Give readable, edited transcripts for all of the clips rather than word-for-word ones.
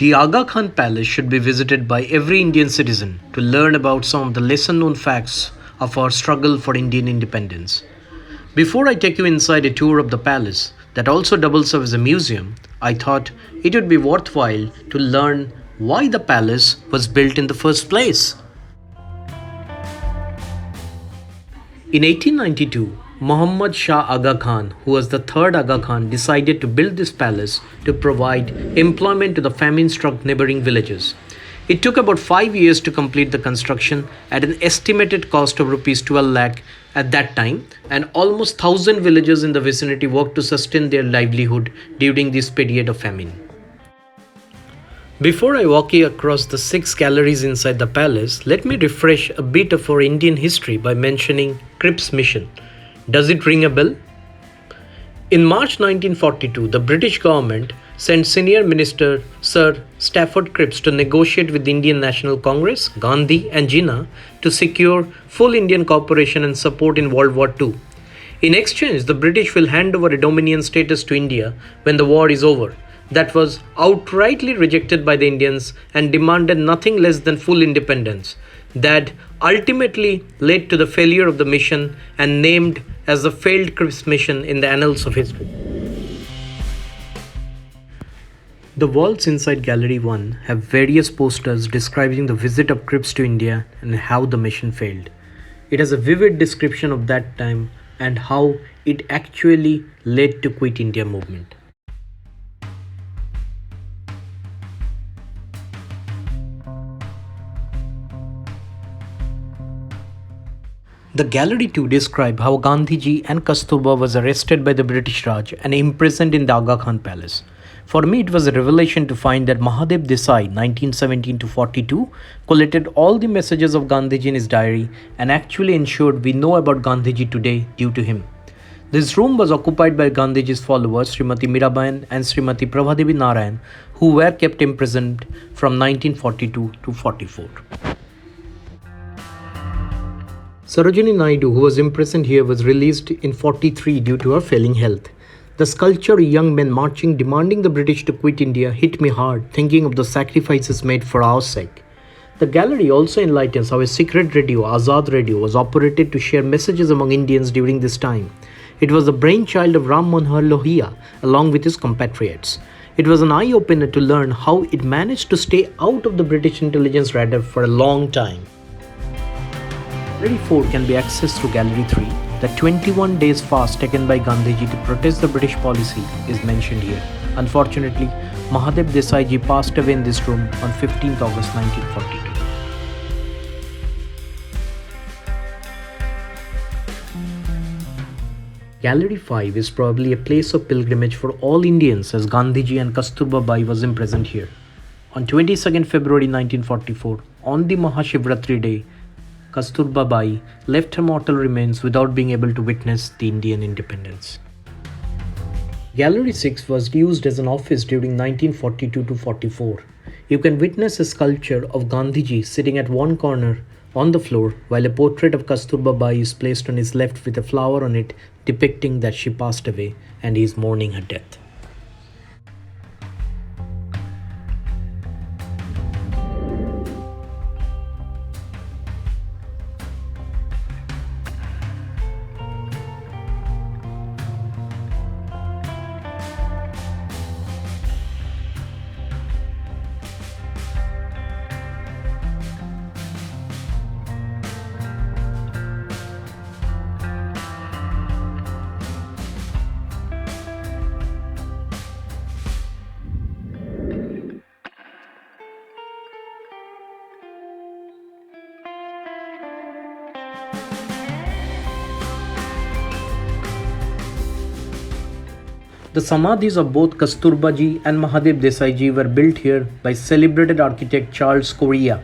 The Aga Khan Palace should be visited by every Indian citizen to learn about some of the lesser known facts of our struggle for Indian independence. Before I take you inside a tour of the palace that also doubles as a museum, I thought it would be worthwhile to learn why the palace was built in the first place. In 1892, Muhammad Shah Aga Khan, who was the third Aga Khan, decided to build this palace to provide employment to the famine-struck neighboring villages. It took about 5 years to complete the construction at an estimated cost of rupees 12 lakh at that time, and almost 1,000 villagers in the vicinity worked to sustain their livelihood during this period of famine. Before I walk you across the 6 galleries inside the palace, let me refresh a bit of our Indian history by mentioning Crips Mission. Does it ring a bell? In March 1942, the British government sent senior minister Sir Stafford Cripps to negotiate with the Indian National Congress, Gandhi and Jinnah to secure full Indian cooperation and support in World War II. In exchange, the British will hand over a dominion status to India when the war is over. That was outrightly rejected by the Indians and demanded nothing less than full independence. That ultimately led to the failure of the mission and named as the failed Crips Mission in the annals of history. The walls inside Gallery 1 have various posters describing the visit of Crips to India and how the mission failed. It has a vivid description of that time and how it actually led to Quit India movement. The Gallery 2 describe how Gandhiji and Kasturba was arrested by the British Raj and imprisoned in the Aga Khan Palace. For me, it was a revelation to find that Mahadev Desai, 1917-42, collected all the messages of Gandhiji in his diary and actually ensured we know about Gandhiji today due to him. This room was occupied by Gandhiji's followers, Srimati Mirabai and Srimati Prabhadevi Narayan, who were kept imprisoned from 1942 to 44. Sarojini Naidu, who was imprisoned here, was released in 43 due to her failing health. The sculpture of young men marching demanding the British to quit India hit me hard, thinking of the sacrifices made for our sake. The gallery also enlightens how a secret radio, Azad Radio, was operated to share messages among Indians during this time. It was the brainchild of Ram Manohar Lohia along with his compatriots. It was an eye-opener to learn how it managed to stay out of the British intelligence radar for a long time. Gallery 4 can be accessed through Gallery 3. The 21 days fast taken by Gandhiji to protest the British policy is mentioned here. Unfortunately, Mahadev Desai ji passed away in this room on 15th August 1942. Gallery 5 is probably a place of pilgrimage for all Indians as Gandhiji and Kasturba Ji was imprisoned here. On 22nd February 1944, on the Mahashivratri day, Kasturba Ji left her mortal remains without being able to witness the Indian independence. Gallery 6 was used as an office during 1942 to 44. You can witness a sculpture of Gandhiji sitting at one corner on the floor while a portrait of Kasturba Ji is placed on his left with a flower on it depicting that she passed away and he is mourning her death. The samadhis of both Kasturba Ji and Mahadev Desai Ji were built here by celebrated architect Charles Correa.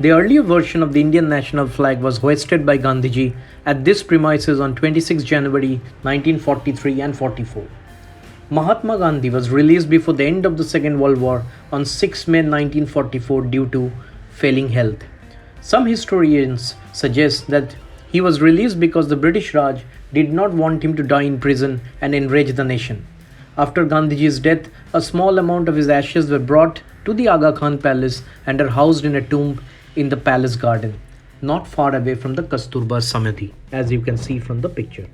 The earlier version of the Indian national flag was hoisted by Gandhiji at this premises on 26 January 1943 and 44. Mahatma Gandhi was released before the end of the Second World War on 6 May 1944 due to failing health. Some historians suggest that he was released because the British Raj did not want him to die in prison and enrage the nation. After Gandhiji's death, a small amount of his ashes were brought to the Aga Khan Palace and are housed in a tomb in the palace garden, not far away from the Kasturba Samadhi, as you can see from the picture.